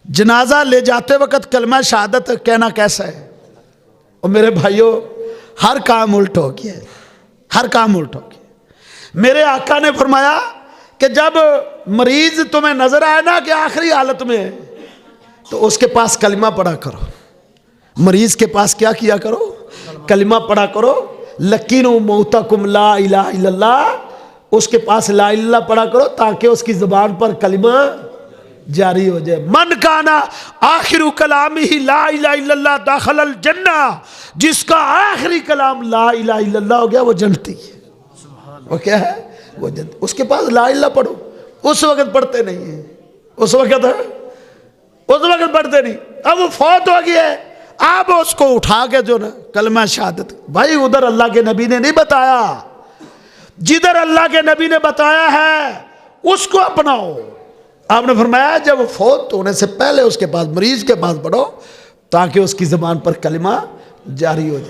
जनाजा ले जाते वक्त कलमा शहादत कहना कैसा है? और मेरे भाइयों, हर काम उल्ट हो गया, हर काम उल्ट हो गया। मेरे आका ने फरमाया कि जब मरीज तुम्हें नजर आए ना कि आखिरी हालत में है, तो उसके पास कलमा पढ़ा करो। मरीज के पास क्या किया करो? कलमा पढ़ा करो। लकीनो मौताकुम ला इलाहा इल्लल्लाह, उसके पास ला इल्लल्लाह पढ़ा करो ताकि उसकी जुबान पर कलमा जारी हो जाए। मन काना आखिरु कलामी ही ला इलाहा इल्लल्लाह दाखलल जन्ना, जिसका आखिरी कलाम ला इलाहा इल्लल्लाह हो गया वो जन्नती है। वो क्या है? वो जन्नती। उसके पास ला इल्लल्लाह पढ़ो। उस वक्त पढ़ते नहीं है, उस वक्त पढ़ते नहीं। अब वो फौत हो गया है, आप उसको उठा के जो ना कलमा शहादत, भाई उधर अल्लाह के नबी ने नहीं बताया, जिधर अल्लाह के नबी ने बताया है उसको अपनाओ। आपने फरमाया जब वो फौत होने से पहले उसके पास, मरीज के पास पढ़ो ताकि उसकी ज़बान पर कलमा जारी हो जाए।